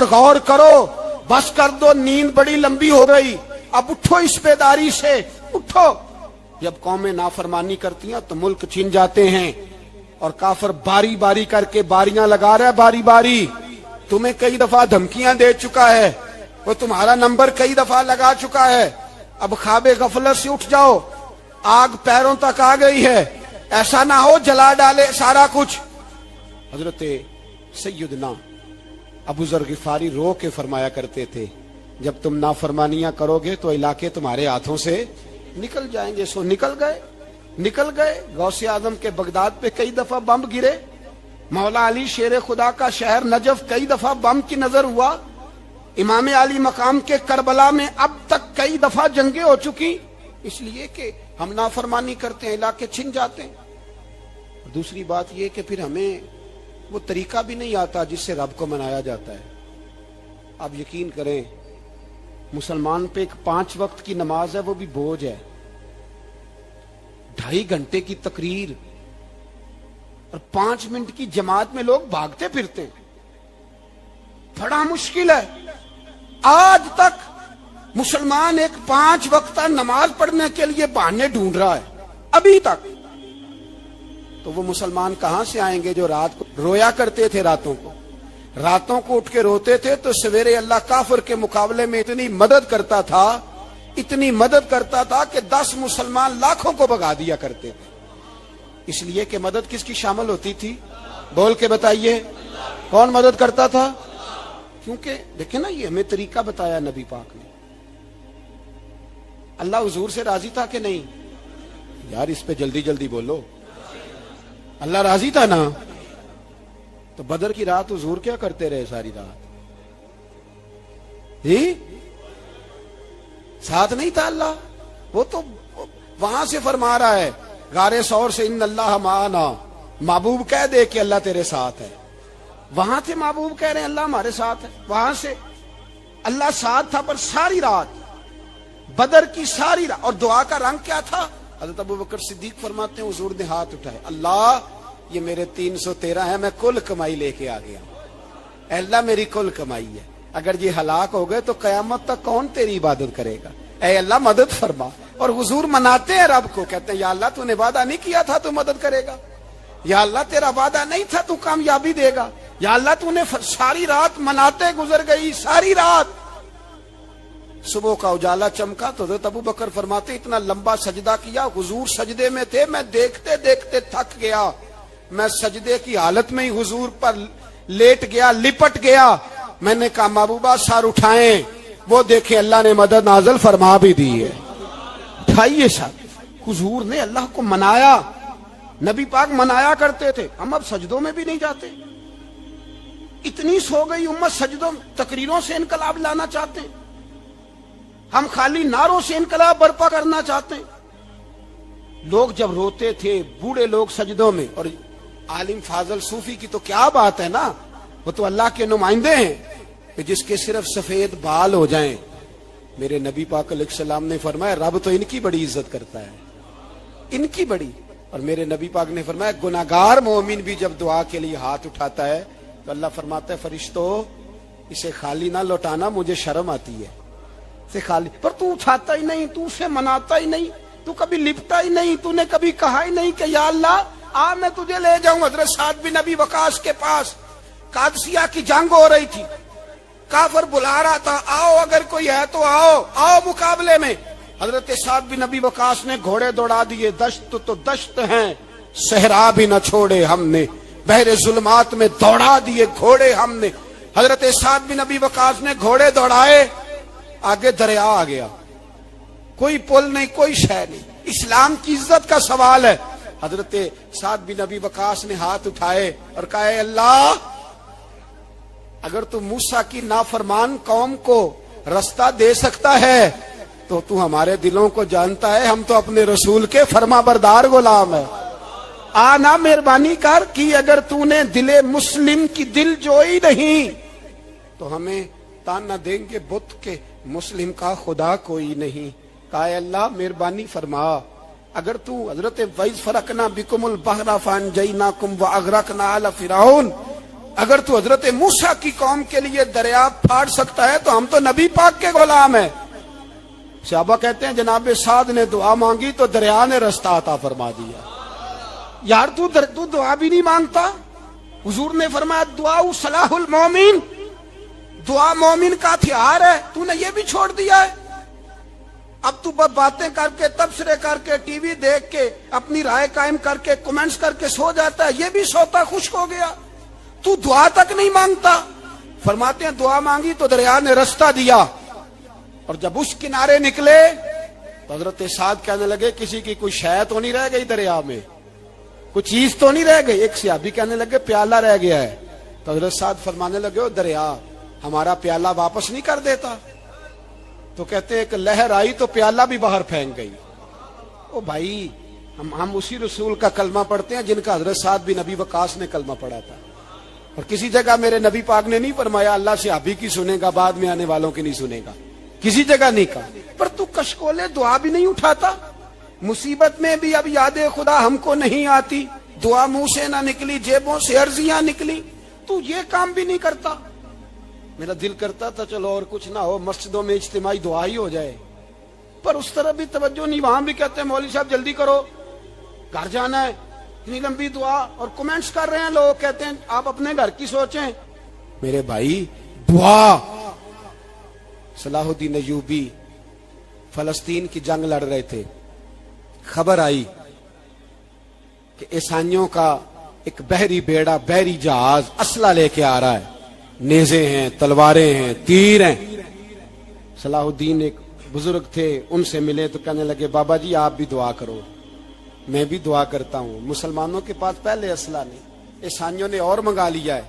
غور کرو, بس کر دو, نیند بڑی لمبی ہو گئی, اب اٹھو اس بیداری سے, اٹھو. جب قومیں نافرمانی کرتی ہیں تو ملک چھن جاتے ہیں, اور کافر باری باری کر کے باریاں لگا رہا ہے, باری باری. تمہیں کئی دفعہ دھمکیاں دے چکا ہے, وہ تمہارا نمبر کئی دفعہ لگا چکا ہے. اب خواب غفلت سے اٹھ جاؤ, آگ پیروں تک آ گئی ہے, ایسا نہ ہو جلا ڈالے سارا کچھ. حضرت سیدنا ابو ذر غفاری رو کے فرمایا کرتے تھے, جب تم نافرمانیاں کرو گے تو علاقے تمہارے ہاتھوں سے نکل جائیں گے. سو نکل گئے. غوث اعظم کے بغداد پہ کئی دفعہ بم گرے, مولا علی شیر خدا کا شہر نجف کئی دفعہ بم کی نظر ہوا, امام علی مقام کے کربلا میں اب تک کئی دفعہ جنگیں ہو چکی, اس لیے کہ ہم نافرمانی کرتے ہیں, علاقے چھن جاتے ہیں. دوسری بات یہ کہ پھر ہمیں وہ طریقہ بھی نہیں آتا جس سے رب کو منایا جاتا ہے. آپ یقین کریں, مسلمان پہ ایک 5 وقت کی نماز ہے, وہ بھی بوجھ ہے. 2.5 گھنٹے کی تقریر اور 5 منٹ کی جماعت میں لوگ بھاگتے پھرتے ہیں, بڑا مشکل ہے. آج تک مسلمان ایک 5 وقت نماز پڑھنے کے لیے بہانے ڈھونڈ رہا ہے, ابھی تک. تو وہ مسلمان کہاں سے آئیں گے جو رات کو رویا کرتے تھے, راتوں کو اٹھ کے روتے تھے, تو سویرے اللہ کافر کے مقابلے میں اتنی مدد کرتا تھا کہ 10 مسلمان لاکھوں کو بھگا دیا کرتے تھے. اس لیے کہ مدد کس کی شامل ہوتی تھی؟ بول کے بتائیے, کون مدد کرتا تھا؟ کیونکہ دیکھیں نا, یہ ہمیں طریقہ بتایا نبی پاک نے. اللہ حضور سے راضی تھا کہ نہیں؟ یار اس پہ جلدی جلدی بولو. اللہ راضی تھا نا؟ تو بدر کی رات حضور کیا کرتے رہے ساری رات؟ ساتھ نہیں تھا اللہ؟ وہ تو وہاں سے فرما رہا ہے غار ثور سے, ان اللہ معنا. محبوب کہہ دے کہ اللہ تیرے ساتھ ہے. وہاں تھے محبوب کہہ رہے ہیں اللہ ہمارے ساتھ ہے, وہاں سے اللہ ساتھ تھا. پر ساری رات, بدر کی ساری رات. اور دعا کا رنگ کیا تھا؟ حضرت ابوبکر صدیق فرماتے ہیں حضور نے ہاتھ اٹھائے, اللہ یہ میرے 313 ہیں, میں کل کمائی لے کے آ گیا. اے اللہ میری کل کمائی ہے, اگر یہ ہلاک ہو گئے تو قیامت تک کون تیری عبادت کرے گا؟ اے اللہ مدد فرما. اور حضور مناتے ہیں رب کو, کہتے ہیں یا اللہ تو نے وعدہ نہیں کیا تھا تو مدد کرے گا, یا اللہ تیرا وعدہ نہیں تھا تو کامیابی دے گا, یا اللہ تو نے ساری رات مناتے گزر گئی, ساری رات. صبح کا اجالا چمکا تو حضرت ابوبکر فرماتے اتنا لمبا سجدہ کیا, حضور سجدے میں تھے, میں دیکھتے دیکھتے تھک گیا, میں سجدے کی حالت میں ہی حضور پر لیٹ گیا, لپٹ گیا. میں نے کہا محبوبہ سر اٹھائیں, وہ دیکھیں اللہ نے مدد نازل فرما بھی دی ہے. اٹھائیے سر. حضور نے اللہ کو منایا, نبی پاک منایا کرتے تھے. ہم اب سجدوں میں بھی نہیں جاتے, اتنی سو گئی امت, سجدوں تقریروں سے انقلاب لانا چاہتے ہیں, ہم خالی نعروں سے انقلاب برپا کرنا چاہتے ہیں. لوگ جب روتے تھے, بوڑھے لوگ سجدوں میں, اور عالم فاضل صوفی کی تو کیا بات ہے نا, وہ تو اللہ کے نمائندے ہیں کہ جس کے صرف سفید بال ہو جائیں. میرے نبی پاک علیہ السلام نے فرمایا رب تو ان کی بڑی عزت کرتا ہے, ان کی بڑی. اور میرے نبی پاک نے فرمایا گناہگار مومن بھی جب دعا کے لیے ہاتھ اٹھاتا ہے تو اللہ فرماتا ہے فرشتوں اسے خالی نہ لوٹانا, مجھے شرم آتی ہے سے خالی. پر تو اٹھاتا ہی نہیں, تو اسے مناتا ہی نہیں, تو کبھی لپٹا ہی نہیں, تو نے کبھی کہا ہی نہیں کہ یا اللہ آ میں تجھے لے جاؤں. حضرت سعد بن ابی وقاص کے پاس قادسیہ کی جنگ ہو رہی تھی, کافر بلا رہا تھا, آؤ اگر کوئی ہے تو آؤ مقابلے میں. حضرت سعد بن ابی وقاص نے گھوڑے دوڑا دیے, دشت تو دشت ہیں, صحرا بھی نہ چھوڑے ہم نے, بحر ظلمات میں دوڑا دیے گھوڑے ہم نے. حضرت سعد بن ابی وقاص نے گھوڑے دوڑائے, آگے دریا آ گیا, کوئی پل نہیں, کوئی شے نہیں. اسلام کی عزت کا سوال ہے. حضرت سعد بن ابی وقاص نے ہاتھ اٹھائے اور کہا اے اللہ اگر تو موسیٰ کی نافرمان قوم کو رستہ دے سکتا ہے تو تو ہمارے دلوں کو جانتا ہے, ہم تو اپنے رسول کے فرما بردار غلام ہیں. آنا مہربانی کر کی اگر تو نے دل مسلم کی دل جوئی نہیں تو ہمیں تانا دیں گے بت کے مسلم کا خدا کوئی نہیں. کہا اے اللہ مہربانی فرما, اگر تو حضرت وَإِذْ فَرَقْنَا بِكُمُ الْبَحْرَ فَأَنْجَيْنَاكُمْ وَأَغْرَقْنَا آلَ فِرْعَوْنَ, اگر تو حضرت موسیٰ کی قوم کے لیے دریا پھاڑ سکتا ہے تو ہم تو نبی پاک کے غلام ہیں. صحابہ کہتے ہیں جناب سعد نے دعا مانگی تو دریا نے رستہ عطا فرما دیا. یار تو دعا بھی نہیں مانگتا. حضور نے فرمایا دعا صلاح المومن، دعا مومن کا ہتھیار ہے، تو نے یہ بھی چھوڑ دیا ہے. اب تو باتیں کر کے، تبصرے کر کے، ٹی وی دیکھ کے، اپنی رائے قائم کر کے، کمنٹس کر کے سو جاتا ہے. یہ بھی سوتا خشک ہو گیا. تو دعا تک نہیں مانگتا. فرماتے ہیں دعا مانگی تو دریا نے رستہ دیا. اور جب اس کنارے نکلے تو حضرت سعد کہنے لگے کسی کی کوئی شے تو نہیں رہ گئی دریا میں، کوئی چیز تو نہیں رہ گئی. ایک صحابی کہنے لگے پیالہ رہ گیا ہے. تو حضرت سعد فرمانے لگے او دریا ہمارا پیالہ واپس نہیں کر دیتا. تو کہتے ہیں کہ لہر آئی تو پیالہ بھی باہر پھینک گئی. او بھائی ہم اسی رسول کا کلمہ پڑھتے ہیں جن کا حضرت سعد بن ابی وقاص نے کلمہ پڑھا تھا. اور کسی جگہ میرے نبی پاک نے نہیں فرمایا اللہ صحابی کی سنے گا بعد میں آنے والوں کی نہیں سنے گا، کسی جگہ نہیں کہا. پر تو کشکولے دعا بھی نہیں اٹھاتا. مصیبت میں بھی اب یاد خدا ہم کو نہیں آتی، دعا منہ سے نہ نکلی، جیبوں سے عرضیاں نکلی، تو یہ کام بھی نہیں کرتا. میرا دل کرتا تھا چلو اور کچھ نہ ہو مسجدوں میں اجتماعی دعا ہی ہو جائے، پر اس طرح بھی توجہ نہیں. وہاں بھی کہتے ہیں مولوی صاحب جلدی کرو گھر جانا ہے، اتنی لمبی دعا. اور کمنٹس کر رہے ہیں لوگ، کہتے ہیں آپ اپنے گھر کی سوچیں. میرے بھائی دعا. صلاح الدین ایوبی فلسطین کی جنگ لڑ رہے تھے. خبر آئی کہ عیسائیوں کا ایک بحری بیڑا، بحری جہاز اسلحہ لے کے آ رہا ہے، نیزے ہیں، تلواریں ہیں، تیر ہیں. صلاح الدین ایک بزرگ تھے، ان سے ملے تو کہنے لگے بابا جی آپ بھی دعا کرو. میں بھی دعا کرتا ہوں. مسلمانوں کے پاس پہلے اسلحہ نہیں، عیسائیوں نے اور منگا لیا ہے،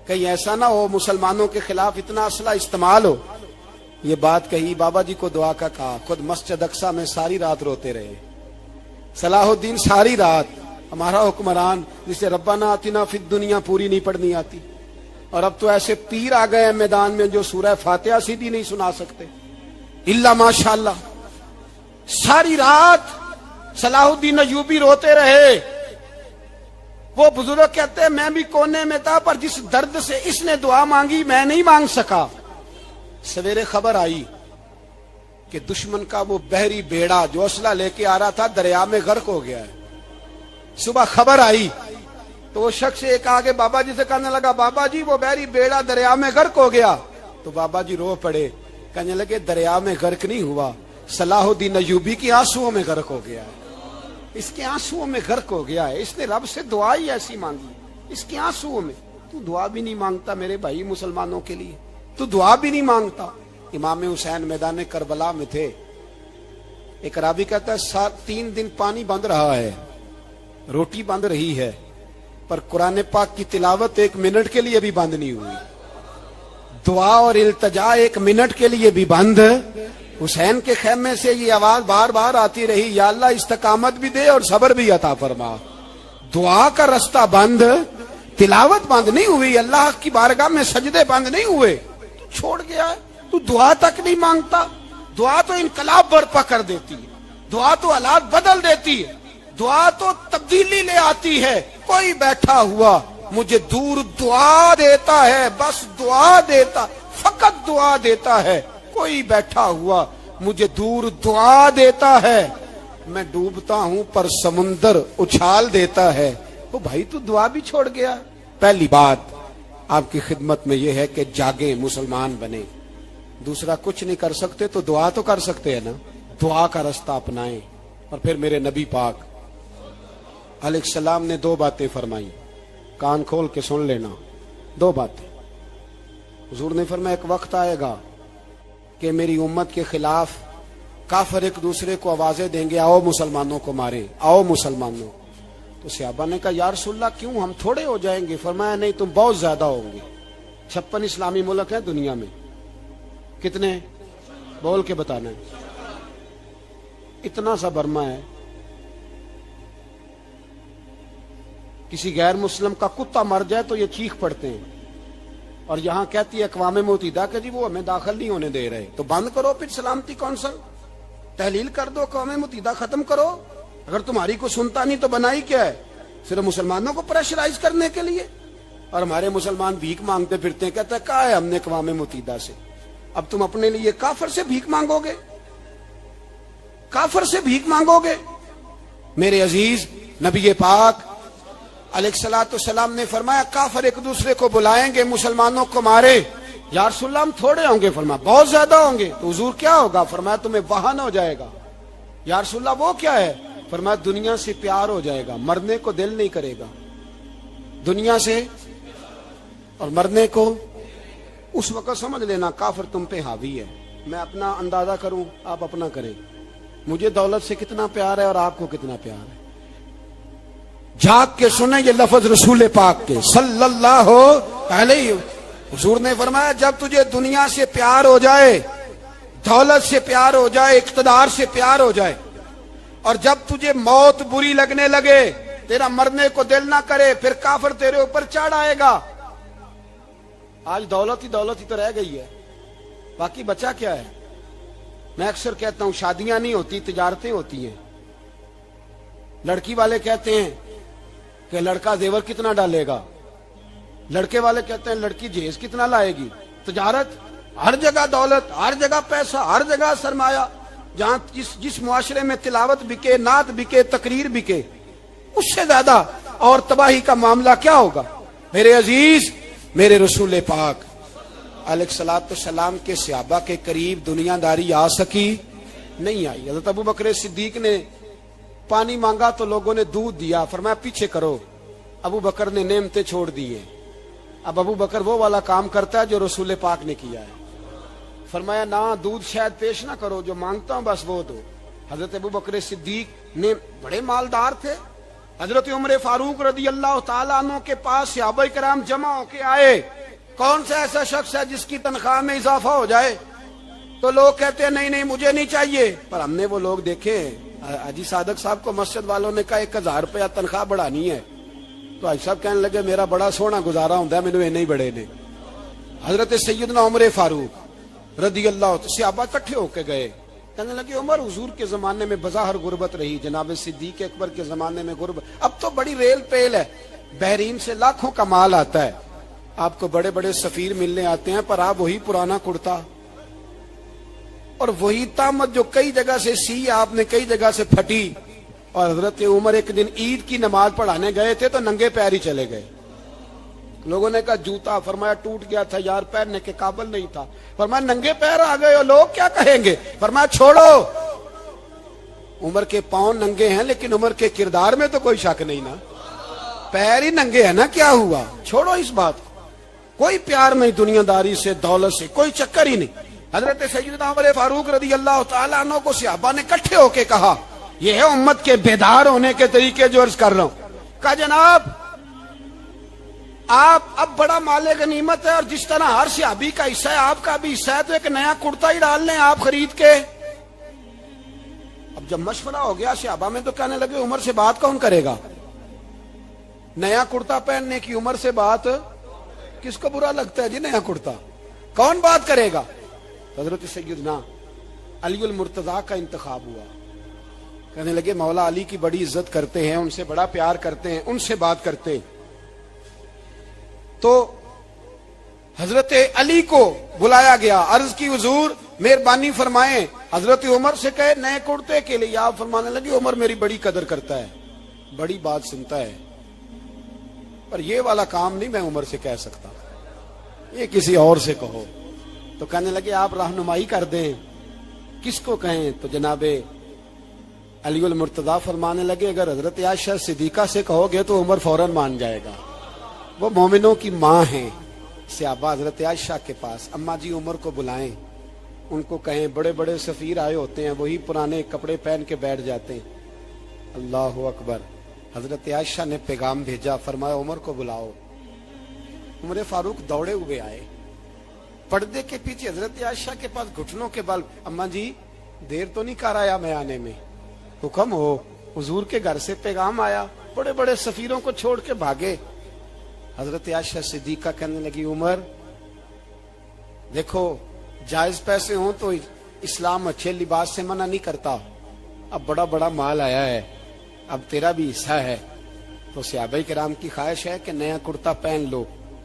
کہیں ایسا نہ ہو مسلمانوں کے خلاف اتنا اسلحہ استعمال ہو. یہ بات کہی، بابا جی کو دعا کا کہا. خود مسجد اقصی میں ساری رات روتے رہے صلاح الدین. ساری رات ہمارا حکمران جسے ربنا آتنا فی الدنیا پوری نہیں پڑھنی آتی، اور اب تو ایسے پیر آ گئے ہیں میدان میں جو سورہ فاتحہ سیدھی نہیں سنا سکتے الا ماشاءاللہ. ساری رات صلاح الدین ایوبی روتے رہے. وہ بزرگ کہتے ہیں میں بھی کونے میں تھا، پر جس درد سے اس نے دعا مانگی میں نہیں مانگ سکا. سویرے خبر آئی کہ دشمن کا وہ بحری بیڑا جو اسلحہ لے کے آ رہا تھا دریا میں غرق ہو گیا ہے. صبح خبر آئی تو وہ شخص ایک آگے بابا جی سے کہنے لگا بابا جی وہ بحری بیڑا دریا میں غرق ہو گیا. تو بابا جی رو پڑے، کہنے لگے دریا میں غرق نہیں ہوا، صلاح الدین ایوبی کی آنسوؤں میں غرق ہو گیا ہے. اس کے آنسوؤں میں غرق ہو گیا ہے. اس نے رب سے دعا ہی ایسی مانگی اس کے آنسوؤں میں. تو دعا بھی نہیں مانگتا میرے بھائی مسلمانوں کے لیے، تو دعا بھی نہیں مانگتا. امام حسین میدان کربلا میں تھے. ایک راوی کہتا ہے 3 دن پانی بند رہا ہے، روٹی بند رہی ہے، پر قرآن پاک کی تلاوت 1 منٹ کے لیے بھی بند نہیں ہوئی. دعا اور التجا 1 منٹ کے لیے بھی بند. حسین کے خیمے سے یہ آواز بار بار آتی رہی یا اللہ استقامت بھی دے اور صبر بھی عطا فرما. دعا کا رستہ بند، تلاوت بند نہیں ہوئی، اللہ کی بارگاہ میں سجدے بند نہیں ہوئے. تو چھوڑ گیا ہے، تو دعا تک نہیں مانگتا. دعا تو انقلاب برپا کر دیتی ہے، دعا تو حالات بدل دیتی ہے، دعا تو تبدیلی لے آتی ہے. کوئی بیٹھا ہوا مجھے دور دعا دیتا ہے، بس دعا دیتا، فقط دعا دیتا ہے. کوئی بیٹھا ہوا مجھے دور دعا دیتا ہے، میں ڈوبتا ہوں پر سمندر اچھال دیتا ہے. وہ بھائی تو دعا بھی چھوڑ گیا. پہلی بات آپ کی خدمت میں یہ ہے کہ جاگیں، مسلمان بنے. دوسرا کچھ نہیں کر سکتے تو دعا تو کر سکتے ہیں نا، دعا کا رستہ اپنائیں. اور پھر میرے نبی پاک علیہ السلام نے 2 باتیں فرمائی، کان کھول کے سن لینا. 2 باتیں حضور نے فرمایا ایک وقت آئے گا کہ میری امت کے خلاف کافر ایک دوسرے کو آوازیں دیں گے آؤ مسلمانوں کو ماریں، آؤ مسلمانوں. تو صحابہ نے کہا یا رسول اللہ کیوں، ہم تھوڑے ہو جائیں گے؟ فرمایا نہیں تم بہت زیادہ ہوں گے. 56 اسلامی ملک ہیں دنیا میں، کتنے بول کے بتانا ہے. اتنا سا برما ہے، کسی غیر مسلم کا کتا مر جائے تو یہ چیخ پڑتے ہیں. اور یہاں کہتی ہے اقوام متحدہ کہ جی وہ ہمیں داخل نہیں ہونے دے رہے. تو بند کرو پھر سلامتی کونسل، تحلیل کر دو، اقوام متحدہ ختم کرو. اگر تمہاری کو سنتا نہیں تو بنائی کیا ہے؟ صرف مسلمانوں کو پریشرائز کرنے کے لیے. اور ہمارے مسلمان بھیک مانگتے پھرتے ہیں. کہتا ہے کہا ہے ہم نے اقوام متحدہ سے, اب تم اپنے لیے کافر سے بھیک مانگو گے, کافر سے بھیک مانگو گے. میرے عزیز نبی پاک علیہ الصلوۃ والسلام نے فرمایا کافر ایک دوسرے کو بلائیں گے مسلمانوں کو مارے. یا رسول اللہ ہم تھوڑے ہوں گے, فرمایا بہت زیادہ ہوں گے. تو حضور کیا ہوگا؟ فرمایا تمہیں وہن ہو جائے گا. یا رسول اللہ وہ کیا ہے؟ فرمایا دنیا سے پیار ہو جائے گا, مرنے کو دل نہیں کرے گا. دنیا سے اور مرنے کو. اس وقت سمجھ لینا کافر تم پہ حاوی ہے. میں اپنا اندازہ کروں, آپ اپنا کریں. مجھے دولت سے کتنا پیار ہے اور آپ کو کتنا پیار ہے. جھانک کے سنیں یہ لفظ رسول پاک کے صلی اللہ علیہ. حضور نے فرمایا جب تجھے دنیا سے پیار ہو جائے, دولت سے پیار ہو جائے, اقتدار سے پیار ہو جائے, اور جب تجھے موت بری لگنے لگے, تیرا مرنے کو دل نہ کرے, پھر کافر تیرے اوپر چڑھ آئے گا. آج دولت ہی تو رہ گئی ہے, باقی بچا کیا ہے؟ میں اکثر کہتا ہوں شادیاں نہیں ہوتی, تجارتیں ہوتی ہیں. لڑکی والے کہتے ہیں کہ لڑکا زیور کتنا ڈالے گا, لڑکے والے کہتے ہیں لڑکی جہیز کتنا لائے گی. تجارت, ہر جگہ دولت, ہر جگہ پیسہ, ہر جگہ سرمایہ. جہاں جس معاشرے میں تلاوت بکے, نعت بکے, تقریر بکے, اس سے زیادہ اور تباہی کا معاملہ کیا ہوگا؟ میرے عزیز میرے رسول پاک علیہ الصلوۃ والسلام کے صحابہ کے قریب دنیا داری آ سکی نہیں آئی. حضرت ابو بکر صدیق نے پانی مانگا تو لوگوں نے دودھ دیا, فرمایا پیچھے کرو. ابو بکر نے نعمتیں چھوڑ دیے. اب ابو بکر وہ والا کام کرتا ہے جو رسول پاک نے کیا ہے. فرمایا نہ دودھ شاید پیش نہ کرو, جو مانگتا ہوں بس وہ دو. حضرت ابو بکر صدیق نے بڑے مالدار تھے. حضرت عمر فاروق رضی اللہ تعالیٰ عنہ کے پاس صحابہ کرام جمع ہو کے آئے. کون سا ایسا شخص ہے جس کی تنخواہ میں اضافہ ہو جائے؟ تو لوگ کہتے ہیں نہیں مجھے نہیں چاہیے. پر ہم نے وہ لوگ دیکھے, حاجی صادق صاحب کو مسجد والوں نے کہا 1000 روپیہ تنخواہ بڑھانی ہے, تو حاج صاحب کہنے لگے میرا بڑا سونا گزارا ہوتا ہے, مینوں نہیں بڑے نے. حضرت سیدنا عمر فاروق رضی اللہ صحابہ اکٹھے ہو کے گئے. کہنے لگے عمر حضور کے زمانے میں بظاہر غربت رہی, جناب صدیق اکبر کے زمانے میں غربت, اب تو بڑی ریل پیل ہے, بحرین سے لاکھوں کا مال آتا ہے, آپ کو بڑے بڑے سفیر ملنے آتے ہیں, پر آپ وہی پرانا کرتا اور وہی تامت جو کئی جگہ سے سی آپ نے کئی جگہ سے پھٹی. اور حضرت عمر ایک دن عید کی نماز پڑھانے گئے تھے تو ننگے پیر ہی چلے گئے. لوگوں نے کہا جوتا, فرمایا ٹوٹ گیا تھا یار, پہننے کے قابل نہیں تھا. فرمایا ننگے پیر آ گئے ہو, لوگ کیا کہیں گے؟ فرمایا چھوڑو, عمر کے پاؤں ننگے ہیں لیکن عمر کے کردار میں تو کوئی شک نہیں نا, پیر ہی ننگے ہیں نا, کیا ہوا؟ چھوڑو اس بات کو. کوئی پیار نہیں دنیا داری سے, دولت سے, کوئی چکر ہی نہیں. حضرت سیدنا عمر فاروق رضی اللہ تعالیٰ عنہ کو صحابہ نے اکٹھے ہو کے کہا, یہ ہے امت کے بیدار ہونے کے طریقے جو عرض کر رہا ہوں. کہا جناب آپ اب بڑا مال غنیمت ہے, اور جس طرح ہر صحابی کا حصہ ہے آپ کا بھی حصہ ہے, تو ایک نیا کرتا ہی ڈال لیں آپ خرید کے. اب جب مشورہ ہو گیا صحابہ میں تو کہنے لگے عمر سے بات کون کرے گا؟ نیا کرتا پہننے کی عمر سے بات کس کو برا لگتا ہے جی؟ نیا کرتا کون بات کرے گا؟ حضرت سیدنا علی المرتضیٰ کا انتخاب ہوا. کہنے لگے مولا علی کی بڑی عزت کرتے ہیں, ان سے بڑا پیار کرتے ہیں, ان سے بات کرتے. تو حضرت علی کو بلایا گیا, عرض کی حضور مہربانی فرمائیں. حضرت عمر سے کہے نئے کرتے کے لیے, آپ فرمانے لگے عمر میری بڑی قدر کرتا ہے, بڑی بات سنتا ہے, پر یہ والا کام نہیں میں عمر سے کہہ سکتا, یہ کسی اور سے کہو. تو کہنے لگے آپ رہنمائی کر دیں, کس کو کہیں؟ تو جناب علی المرتضیٰ فرمانے لگے اگر حضرت عائشہ صدیقہ سے کہو گے تو عمر فوراً مان جائے گا, وہ مومنوں کی ماں ہیں. صحابہ حضرت عائشہ کے پاس, اماں جی عمر کو بلائیں, ان کو کہیں بڑے بڑے سفیر آئے ہوتے ہیں, وہی پرانے کپڑے پہن کے بیٹھ جاتے ہیں. اللہ اکبر. حضرت عائشہ نے پیغام بھیجا, فرمایا عمر کو بلاؤ. عمر فاروق دوڑے ہوئے آئے, پردے کے پیچھے حضرت عائشہ کے پاس گھٹنوں کے بل, اماں جی دیر تو نہیں کر آیا میں آنے میں؟ حکم ہو, حضور کے گھر سے پیغام آیا, بڑے بڑے سفیروں کو چھوڑ کے بھاگے. حضرت عائشہ صدیقہ کہنے لگی عمر دیکھو جائز پیسے ہوں تو اسلام اچھے لباس سے منع نہیں کرتا, اب بڑا بڑا مال آیا ہے, اب تیرا بھی حصہ ہے, تو صحابہ کرام کی خواہش ہے کہ نیا کرتا پہن لو.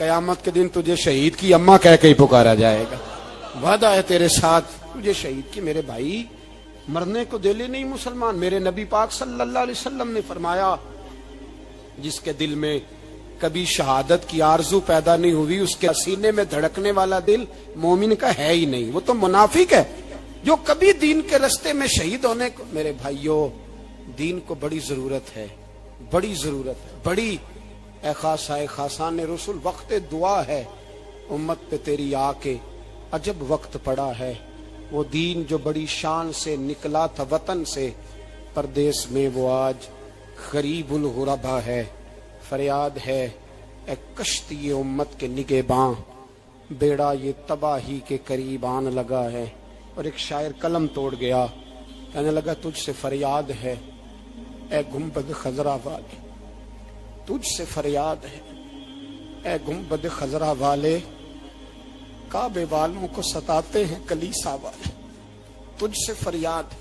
قیامت کے دن تجھے شہید کی اماں کہہ کے ہی پکارا جائے گا. وعدہ ہے تیرے ساتھ تجھے شہید کی. میرے بھائی مرنے کو دل ہی نہیں مسلمان. میرے نبی پاک صلی اللہ علیہ وسلم نے فرمایا جس کے دل میں کبھی شہادت کی آرزو پیدا نہیں ہوئی اس کے سینے میں دھڑکنے والا دل مومن کا ہے ہی نہیں. وہ تو منافق ہے جو کبھی دین کے رستے میں شہید ہونے کو. میرے بھائیوں دین کو بڑی ضرورت ہے, بڑی ضرورت ہے, بڑی. اے خاصان رسول وقت دعا ہے امت پہ تیری آ کے عجب وقت پڑا ہے. وہ دین جو بڑی شان سے نکلا تھا وطن سے پردیس میں وہ آج غریب الغربا ہے. فریاد ہے اے کشتی امت کے نگہباں بیڑا یہ تباہی کے قریب آن لگا ہے. اور ایک شاعر قلم توڑ گیا کہنے لگا تجھ سے فریاد ہے اے گنبد خضرا والے, تجھ سے فریاد ہے اے گنبد خضرا والے, کعبے والوں کو ستاتے ہیں کلیسا والے. تجھ سے فریاد ہے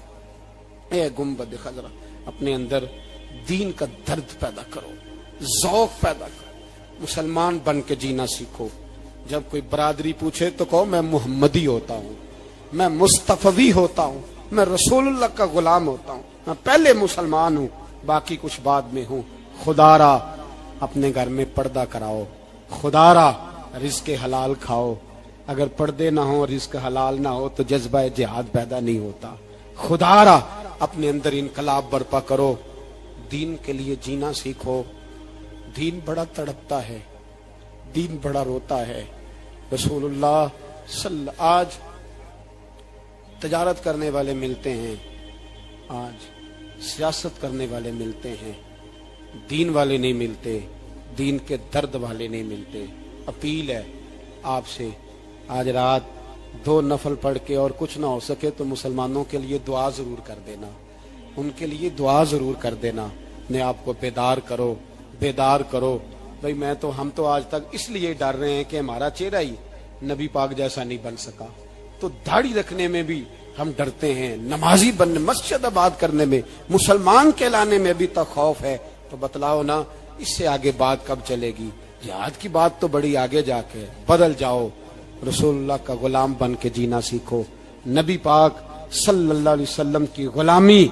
اے گنبد خضرا. اپنے اندر دین کا درد پیدا کرو, ذوق پیدا کرو, مسلمان بن کے جینا سیکھو. جب کوئی برادری پوچھے تو کہو میں محمدی ہوتا ہوں, میں مصطفی ہوتا ہوں, میں رسول اللہ کا غلام ہوتا ہوں, میں پہلے مسلمان ہوں باقی کچھ بعد میں ہوں. خدا را اپنے گھر میں پردہ کراؤ, خدا را رزق حلال کھاؤ. اگر پردے نہ ہو رزق حلال نہ ہو تو جذبہ جہاد پیدا نہیں ہوتا. خدا را اپنے اندر انقلاب برپا کرو, دین کے لیے جینا سیکھو. دین بڑا تڑپتا ہے, دین بڑا روتا ہے. رسول اللہ آج تجارت کرنے والے ملتے ہیں, آج سیاست کرنے والے ملتے ہیں, دین والے نہیں ملتے, دین کے درد والے نہیں ملتے. اپیل ہے آپ سے آج رات 2 نفل پڑھ کے اور کچھ نہ ہو سکے تو مسلمانوں کے لیے دعا ضرور کر دینا, ان کے لیے دعا ضرور کر دینا. اپنے آپ کو بیدار کرو, بیدار کرو. بھئی ہم تو آج تک اس لیے ڈر رہے ہیں کہ ہمارا چہرہ ہی نبی پاک جیسا نہیں بن سکا, تو داڑھی رکھنے میں بھی ہم ڈرتے ہیں, نمازی بننے مسجد آباد کرنے میں مسلمان کہلانے میں بھی تو خوف ہے. تو بتلاؤ نا اس سے آگے بات کب چلے گی؟ جہاد کی بات تو بڑی آگے جا کے. بدل جاؤ, رسول اللہ کا غلام بن کے جینا سیکھو. نبی پاک صلی اللہ علیہ وسلم کی غلامی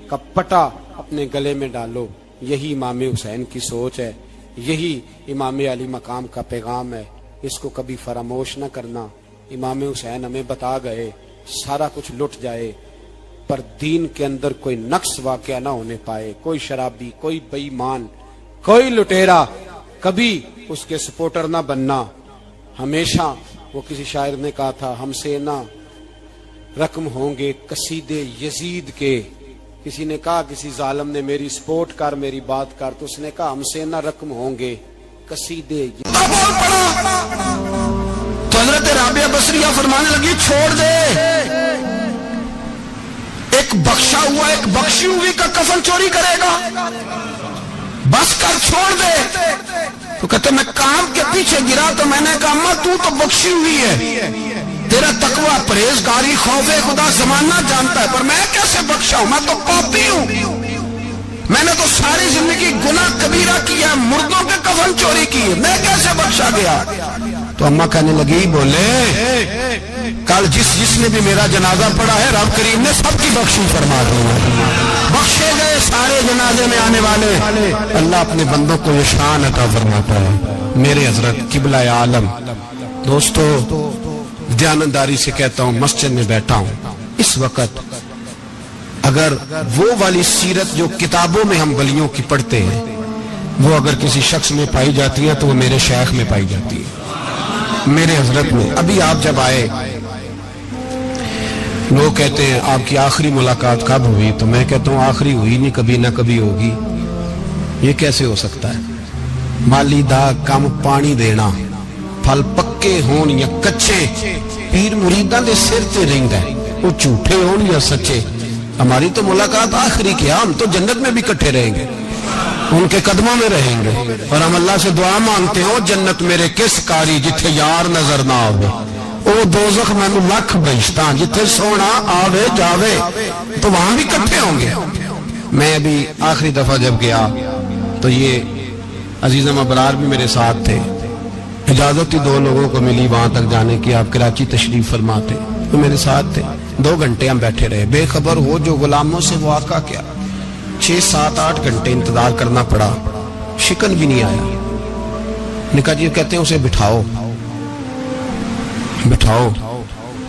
کا پٹا اپنے گلے میں ڈالو. یہی امام حسین کی سوچ ہے, یہی امام علی مقام کا پیغام ہے. اس کو کبھی فراموش نہ کرنا. امام حسین ہمیں بتا گئے سارا کچھ لٹ جائے پر دین کے اندر کوئی نقص واقعہ نہ ہونے پائے. کوئی شرابی, کوئی بے ایمان, کوئی لٹیرا کبھی اس کے سپورٹر نہ بننا. ہمیشہ وہ کسی شاعر نے کہا تھا ہم سے نہ رقم ہوں گے قصیدے یزید کے. کسی نے کہا کسی ظالم نے میری سپورٹ کر, میری بات کر, تو اس نے کہا ہم سے نہ رقم ہوں گے قصیدے. تو حضرت رابعہ بصریہ فرمانے لگی چھوڑ دے, ایک بخشا ہوا ایک بخشی ہوئی کا کفن چوری کرے گا, بس کر چھوڑ دے. تو کہتے میں کام کے پیچھے گرا تو میں نے کہا اماں تو بخشی ہوئی ہے, تیرا تقوی پرہیزگاری خوف خدا زمانہ جانتا ہے, پر میں کیسے بخشا ہوں؟ میں تو پاپی ہوں, میں نے تو ساری زندگی گناہ کبیرہ کیا, مردوں کے کفن چوری کی, میں کیسے بخشا گیا؟ تو اماں کہنے لگی بولے کل جس نے بھی میرا جنازہ پڑھا ہے رب کریم نے سب کی بخشی فرما دی. بخشے گئے سارے جنازے میں آنے والے. اللہ اپنے بندوں کو یہ شان عطا فرماتا ہے. میرے حضرت قبلہ عالم دوستو دیانتداری سے کہتا ہوں, مسجد میں بیٹھا ہوں اس وقت, اگر وہ والی سیرت جو کتابوں میں ہم ولیوں کی پڑھتے ہیں وہ اگر کسی شخص میں پائی جاتی ہے تو وہ میرے شیخ میں پائی جاتی ہے, میرے حضرت میں. ابھی آپ جب آئے لوگ کہتے ہیں آپ کی آخری ملاقات کب ہوئی, تو میں کہتا ہوں آخری ہوئی نہیں, کبھی نہ کبھی ہوگی. یہ کیسے ہو سکتا ہے؟ مالی دا کم پانی دینا, پھل پکے ہون یا کچے, پیر مریداں دے سر تے رہندا ہے, وہ جھوٹے ہون یا سچے. ہماری تو ملاقات آخری کی, ہم تو جنت میں بھی کٹھے رہیں گے, ان کے قدموں میں رہیں گے, اور ہم اللہ سے دعا مانگتے ہو جنت میرے کس کاری جتھے یار نظر نہ آوے, او دوزخ مینوں لکھ بہشتاں جتھے سونا آوے جاوے, تو وہاں بھی کٹھے ہوں گے. میں ابھی آخری دفعہ جب گیا تو یہ عزیزم ابرار بھی میرے ساتھ تھے, اجازت ہی 2 لوگوں کو ملی وہاں تک جانے کی، آپ کراچی تشریف فرماتے تو میرے ساتھ تھے. 2 گھنٹے ہم بیٹھے رہے، بے خبر ہو جو غلاموں سے وہ آقا کیا. 6 7 8 گھنٹے انتظار کرنا پڑا، شکن بھی نہیں آیا. نکا جی کہتے ہیں اسے بٹھاؤ بٹھاؤ.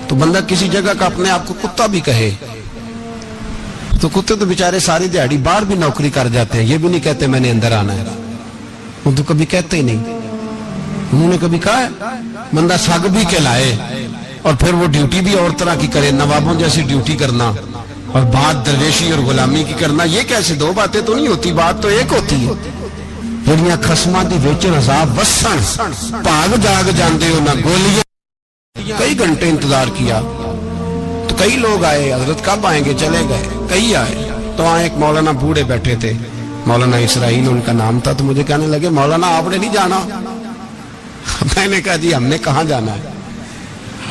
تو بندہ کسی جگہ کا اپنے آپ کو کتا بھی کہے تو کتے تو بیچارے ساری دیہڑی باہر بھی نوکری کر جاتے ہیں، یہ بھی نہیں کہتے میں نے اندر آنا ہے. وہ تو کبھی کہتے ہی نہیں. انہوں نے کبھی کہا ہے بندہ سگ بھی کہلائے اور پھر وہ ڈیوٹی بھی اور طرح کی کرے، نوابوں جیسی ڈیوٹی کرنا اور بات درویشی اور غلامی کی کرنا، یہ کیسے 2 باتیں تو نہیں ہوتی، بات تو ایک ہوتی ہے. جڑیاں خصماں دی وچ عذاب وسن بھاگ جاگ جاندے ہو نہ گولیاں. کئی گھنٹے انتظار کیا تو کئی لوگ آئے، حضرت کب آئیں گے، چلے گئے. کئی آئے تو وہاں ایک مولانا بوڑھے بیٹھے تھے، مولانا اسرائیل ان کا نام تھا. تو مجھے کہنے لگے مولانا آپ نے نہیں جانا؟ میں نے کہا جی ہم نے کہاں جانا ہے،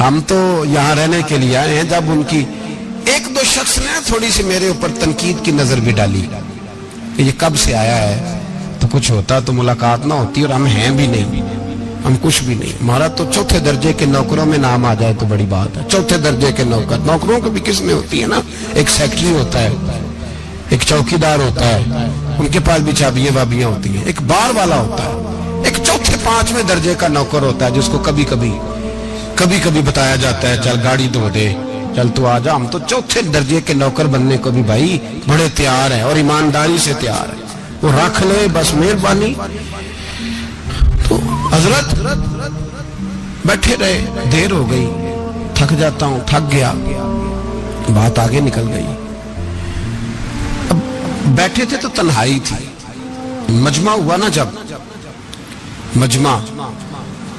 ہم تو یہاں رہنے کے لیے آئے ہیں. جب ان کی 1-2 شخص نے تھوڑی سی میرے اوپر تنقید کی نظر بھی ڈالی کہ یہ کب سے آیا ہے، تو کچھ ہوتا تو ملاقات نہ ہوتی، اور ہم ہیں بھی نہیں، ہم کچھ بھی نہیں. ہمارا تو 4تھے درجے کے نوکروں میں نام آ جائے تو بڑی بات ہے. 4تھے درجے کے نوکر، نوکروں کو بھی کس میں ہوتی ہے نا، ایک سیکٹری ہوتا ہے، ایک چوکیدار ہوتا ہے، ان کے پاس بھی چابیاں وابیاں ہوتی ہیں، ایک بار والا ہوتا ہے، ایک 4تھے 5ویں درجے کا نوکر ہوتا ہے جس کو کبھی کبھی بتایا جاتا ہے چل گاڑی دھو دے، چل تو آ جا. ہم تو 4تھے درجے کے نوکر بننے کو بھی بھائی بڑے تیار ہیں اور ایمانداری سے تیار ہیں. وہ رکھ لے بس مہربانی. تو حضرت بیٹھے رہے، دیر ہو گئی، تھک جاتا ہوں، تھک گیا، بات آگے نکل گئی. اب بیٹھے تھے تو تنہائی تھی. مجمع ہوا نا، جب مجمع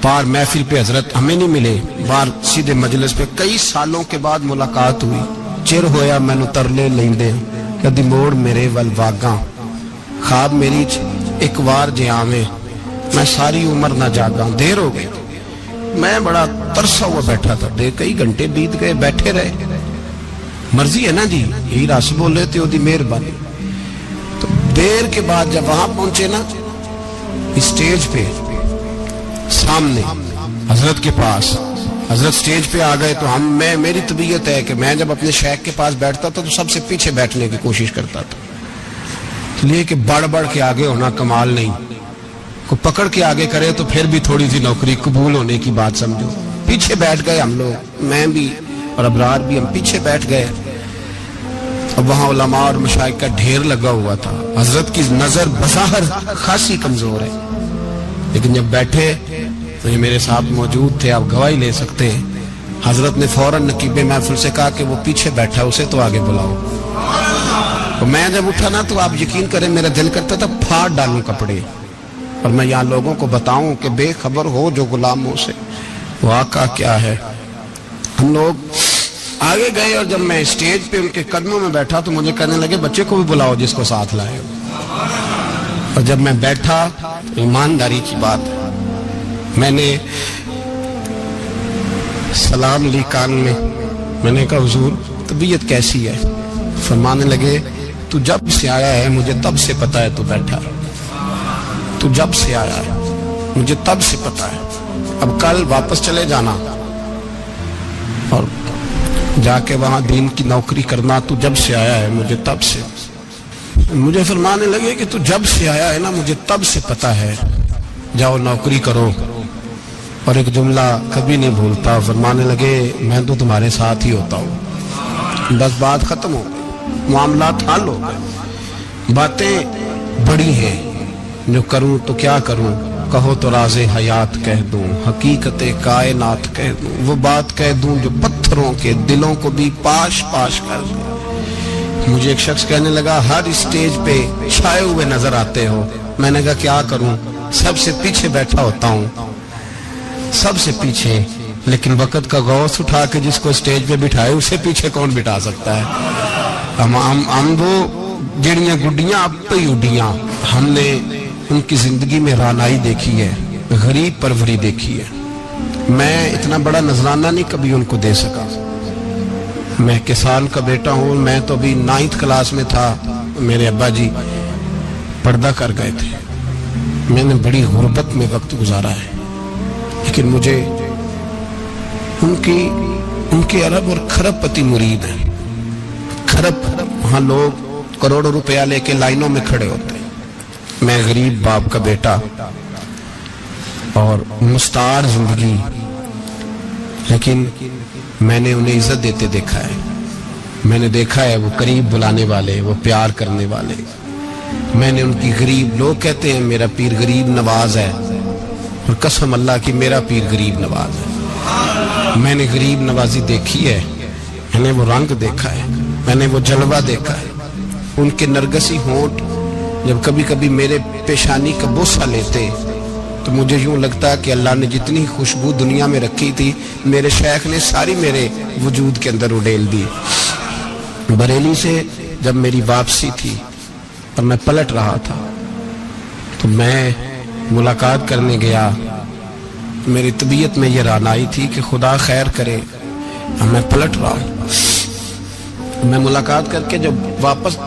پار محفل پہ حضرت ہمیں نہیں ملے، بار سیدھے مجلس پہ کئی سالوں کے بعد ملاقات ہوئی. چر ہویا مینو ترلے لیندے کدی موڑ میرے ول واگاں، خواب میری ایک وار جے آویں میں ساری عمر نہ جاگاں. دیر ہو گئی، میں بڑا ترسا ہوا بیٹھا تھا. کئی گھنٹے بیت گئے، بیٹھے رہے. مرضی ہے نا جی، یہی رس بولے تے دی مہربانی. تو دیر کے بعد جب وہاں پہنچے نا اسٹیج پہ سامنے حضرت کے پاس، حضرت سٹیج پہ آ گئے تو میری طبیعت ہے کہ میں جب اپنے شیخ کے پاس بیٹھتا تھا تو سب سے پیچھے بیٹھنے کی کوشش کرتا تھا، اس لیے کہ بڑھ کے آگے ہونا کمال نہیں. کو پکڑ کے آگے کرے تو پھر بھی تھوڑی سی نوکری قبول ہونے کی بات سمجھو. پیچھے بیٹھ گئے ہم لوگ، میں بھی اور ابرار بھی، ہم پیچھے بیٹھ گئے. اب وہاں علماء اور مشائخ کا ڈھیر لگا ہوا تھا. حضرت کی نظر بظاہر خاصی کمزور ہے، لیکن جب بیٹھے تو یہ میرے ساتھ موجود تھے، آپ گواہی لے سکتے ہیں. حضرت نے فوراً نقیب محفل سے کہا کہ وہ پیچھے بیٹھا اسے تو آگے بلاؤ. اور میں جب اٹھا نا تو آپ یقین کریں میرا دل کرتا تھا پھاڑ ڈالوں کپڑے اور میں یہاں لوگوں کو بتاؤں کہ بے خبر ہو جو غلاموں سے وہ آقا کیا ہے. ہم لوگ آگے گئے اور جب میں اسٹیج پہ ان کے قدموں میں بیٹھا تو مجھے کہنے لگے بچے کو بھی بلاؤ جس کو ساتھ لائے. اور جب میں بیٹھا ایمانداری کی بات ہے، میں نے سلام لی کان میں نے کہا حضور طبیعت کیسی ہے؟ فرمانے لگے تو جب سے آیا ہے مجھے تب سے پتا ہے تو بیٹھا، تو جب سے آیا ہے مجھے تب سے پتا ہے. اب کل واپس چلے جانا اور جا کے وہاں دین کی نوکری کرنا. تو جب سے آیا ہے مجھے تب سے. مجھے فرمانے لگے کہ تو جب سے آیا ہے نا مجھے تب سے پتا ہے، جاؤ نوکری کرو. اور ایک جملہ کبھی نہیں بھولتا، فرمانے لگے میں تو تمہارے ساتھ ہی ہوتا ہوں. بس بات ختم ہو گئی، معاملات حل ہو گئے. باتیں بڑی ہیں، جو کروں تو کیا کروں، کہو تو راز حیات کہہ دوں، حقیقت کائنات کہہ دوں، وہ بات کہہ دوں جو پتھروں کے دلوں کو بھی پاش پاش کر دوں. مجھے ایک شخص کہنے لگا ہر اسٹیج پہ چھائے ہوئے نظر آتے ہو. میں نے کہا کیا کروں، سب سے پیچھے بیٹھا ہوتا ہوں، سب سے پیچھے. لیکن وقت کا غوث اٹھا کے جس کو اسٹیج پہ بٹھائے اسے پیچھے کون بٹھا سکتا ہے. ہم وہ جڑیاں گڈیاں اب پہ ہی اڈیاں. ہم نے ان کی زندگی میں رانائی دیکھی ہے، غریب پروری دیکھی ہے. میں اتنا بڑا نذرانہ نہیں کبھی ان کو دے سکا. میں کسان کا بیٹا ہوں، میں تو ابھی 9th کلاس میں تھا، میرے ابا جی پردہ کر گئے تھے. میں نے بڑی غربت میں وقت گزارا ہے. لیکن مجھے ان کے ارب اور کھرب پتی مرید ہیں. کھرب وہاں لوگ کروڑوں روپیہ لے کے لائنوں میں کھڑے ہوتے ہیں. میں غریب باپ کا بیٹا اور مستعار زندگی، لیکن میں نے انہیں عزت دیتے دیکھا ہے. میں نے دیکھا ہے وہ قریب بلانے والے، وہ پیار کرنے والے. میں نے ان کی غریب، لوگ کہتے ہیں میرا پیر غریب نواز ہے، اور قسم اللہ کی میرا پیر غریب نواز ہے. میں نے غریب نوازی دیکھی ہے، میں نے وہ رنگ دیکھا ہے، میں نے وہ جلوہ دیکھا ہے. ان کے نرگسی ہونٹ جب کبھی کبھی میرے پیشانی کا بوسہ لیتے تو مجھے یوں لگتا کہ اللہ نے جتنی خوشبو دنیا میں رکھی تھی میرے شیخ نے ساری میرے وجود کے اندر اڈیل دی. بریلی سے جب میری واپسی تھی اور میں پلٹ رہا تھا تو میں ملاقات کرنے گیا. میری طبیعت میں یہ رانائی تھی کہ خدا خیر کرے، میں پلٹ رہا ہوں. میں ملاقات کر کے جب واپس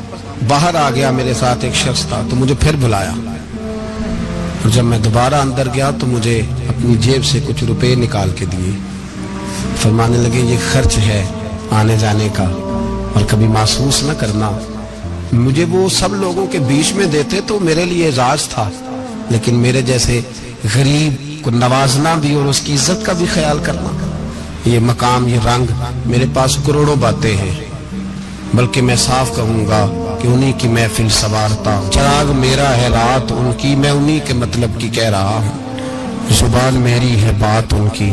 باہر آ گیا، میرے ساتھ ایک شخص تھا تو مجھے پھر بلایا، اور جب میں دوبارہ اندر گیا تو مجھے اپنی جیب سے کچھ روپے نکال کے دیے. فرمانے لگے یہ خرچ ہے آنے جانے کا، اور کبھی محسوس نہ کرنا. مجھے وہ سب لوگوں کے بیچ میں دیتے تو میرے لیے اعزاز تھا، لیکن میرے جیسے غریب کو نوازنا بھی اور اس کی عزت کا بھی خیال کرنا، یہ مقام، یہ رنگ. میرے پاس کروڑوں باتیں ہیں، بلکہ میں صاف کہوں گا کہ انہی کی محفل سوارتا ہوں. چراغ میرا ہے رات ان کی، میں انہی کے مطلب کی کہہ رہا ہوں. زبان میری ہے بات ان کی.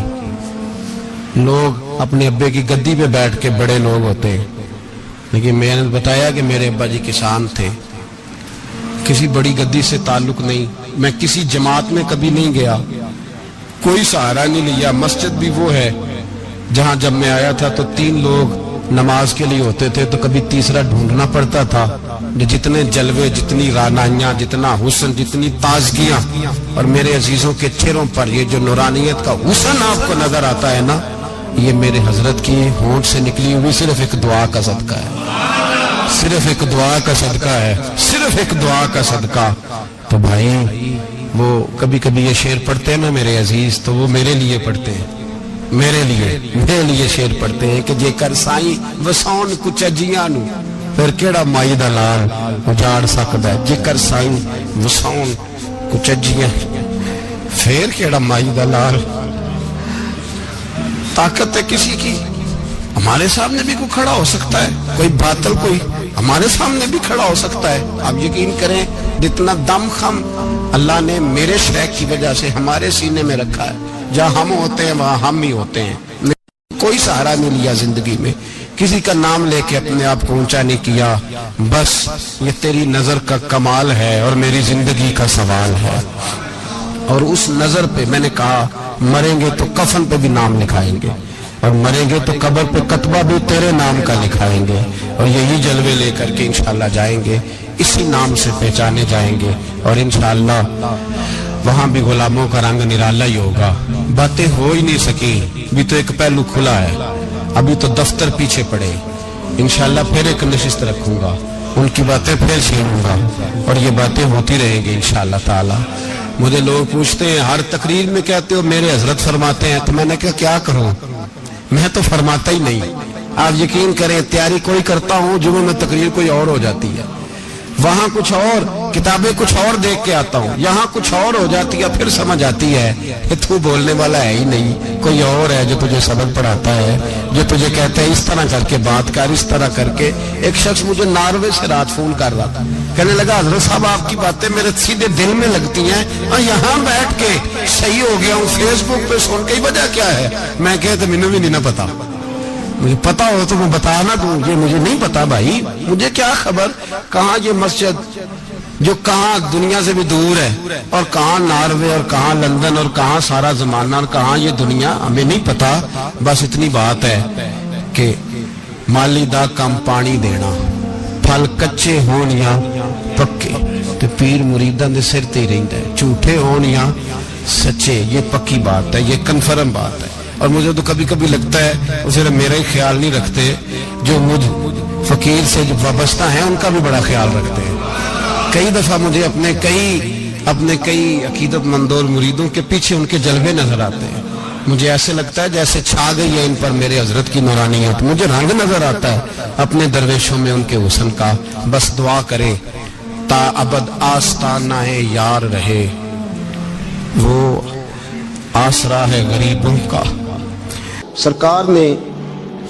لوگ اپنے ابے کی گدی پہ بیٹھ کے بڑے لوگ ہوتے ہیں، لیکن میں نے بتایا کہ میرے ابا جی کسان تھے. کسی بڑی گدی سے تعلق نہیں. میں کسی جماعت میں کبھی نہیں گیا، کوئی سہارا نہیں لیا. مسجد بھی وہ ہے جہاں جب میں آیا تھا تو 3 لوگ نماز کے لیے ہوتے تھے تو کبھی تیسرا ڈھونڈنا پڑتا تھا. جتنے جلوے، جتنی رانائیاں، جتنا حسن، جتنی تازگیاں، اور میرے عزیزوں کے چہروں پر یہ جو نورانیت کا حسن آپ کو نظر آتا ہے نا، یہ میرے حضرت کی ہونٹ سے نکلی ہوئی صرف ایک دعا کا صدقہ ہے. صرف ایک دعا کا صدقہ ہے، صرف ایک دعا کا صدقہ. تو بھائی وہ کبھی کبھی یہ شعر پڑھتے ہیں نا میرے عزیز، تو وہ میرے لیے پڑھتے ہیں، میرے لیے شعر پڑھتے ہیں کہ جے کر سائیں وسون کچھ اجیاں نو پھر کیڑا مائی دا لال اجاڑ سکدا ہے. جے کر سائیں وسون کچھ اجیاں پھر کیڑا مائی دا لال. طاقت ہے کسی کی، ہمارے سامنے بھی کوئی کھڑا ہو سکتا ہے، کوئی باطل کوئی ہمارے سامنے بھی کھڑا ہو سکتا ہے. آپ یقین کریں جتنا دم خم اللہ نے میرے شیخ کی وجہ سے ہمارے سینے میں رکھا ہے، جہاں ہم ہوتے ہیں وہاں ہم ہی ہوتے ہیں. کوئی سہارا نہیں لیا زندگی میں، کسی کا نام لے کے اپنے آپ کو اونچا نہیں کیا. بس یہ تیری نظر کا کمال ہے اور میری زندگی کا سوال ہے. اور اس نظر پہ میں نے کہا مریں گے تو کفن پہ بھی نام لکھائیں گے، اور مریں گے تو قبر پہ کتبہ بھی تیرے نام کا لکھائیں گے، اور یہی جلوے لے کر کے انشاءاللہ جائیں گے، اسی نام سے پہچانے جائیں گے. اور انشاءاللہ وہاں بھی غلاموں کا رنگ نرالا ہی ہوگا. باتیں ہو ہی نہیں سکی، بھی تو ایک پہلو کھلا ہے، ابھی تو دفتر پیچھے پڑے. انشاءاللہ پھر ایک نشست رکھوں گا، ان کی باتیں پھر چھینوں گا، اور یہ باتیں ہوتی رہیں گی انشاءاللہ تعالی. مجھے لوگ پوچھتے ہیں ہر تقریر میں کہتے ہو میرے حضرت فرماتے ہیں، تو میں نے کیا کروں، میں تو فرماتا ہی نہیں. آپ یقین کریں تیاری کوئی کرتا ہوں، جمعہ میں تقریر کوئی اور ہو جاتی ہے، وہاں کچھ اور، کتابیں کچھ اور دیکھ کے آتا ہوں، یہاں کچھ اور ہو جاتی ہے. پھر سمجھ آتی ہے کہ تو بولنے والا ہے ہی نہیں، کوئی اور ہے جو تجھے سبق پڑھاتا ہے، جو تجھے کہتا ہے اس طرح کر کے بات کر، اس طرح کر کے. ایک شخص مجھے ناروے سے رات فون کر رہا تھا، کہنے لگا حضرت صاحب آپ کی باتیں میرے سیدھے دل میں لگتی ہیں، اور یہاں بیٹھ کے صحیح ہو گیا ہوں، فیس بک پہ سن کے وجہ کیا ہے. میں کہتا مجھے بھی نہیں پتا، مجھے پتا ہو تو میں بتا نہ دوں، یہ مجھے نہیں پتا بھائی، مجھے کیا خبر کہاں یہ مسجد جو کہاں دنیا سے بھی دور ہے، اور کہاں ناروے، اور کہاں لندن، اور کہاں سارا زمانہ، اور کہاں یہ دنیا، ہمیں نہیں پتا. بس اتنی بات ہے کہ مالی دا کم پانی دینا، پھل کچے ہون یا پکے تو پیر مریداں دے سر تے رہندا ہے، جھوٹے ہون یا سچے، یہ پکی بات ہے، یہ کنفرم بات ہے. اور مجھے تو کبھی کبھی لگتا ہے وہ صرف میرا ہی خیال نہیں رکھتے، جو مجھ فقیر سے جو وابستہ ہیں ان کا بھی بڑا خیال رکھتے ہیں. کئی دفعہ مجھے اپنے کئی عقیدت مندوں اور مریدوں کے پیچھے ان کے جلوے نظر آتے ہیں. مجھے ایسے لگتا ہے جیسے چھا گئی ہے ان پر میرے حضرت کی نورانیت. مجھے رنگ نظر آتا ہے اپنے درویشوں میں ان کے حسن کا. بس دعا کرے تا ابد آستانہ یار رہے، وہ آسرا ہے غریبوں کا. سرکار نے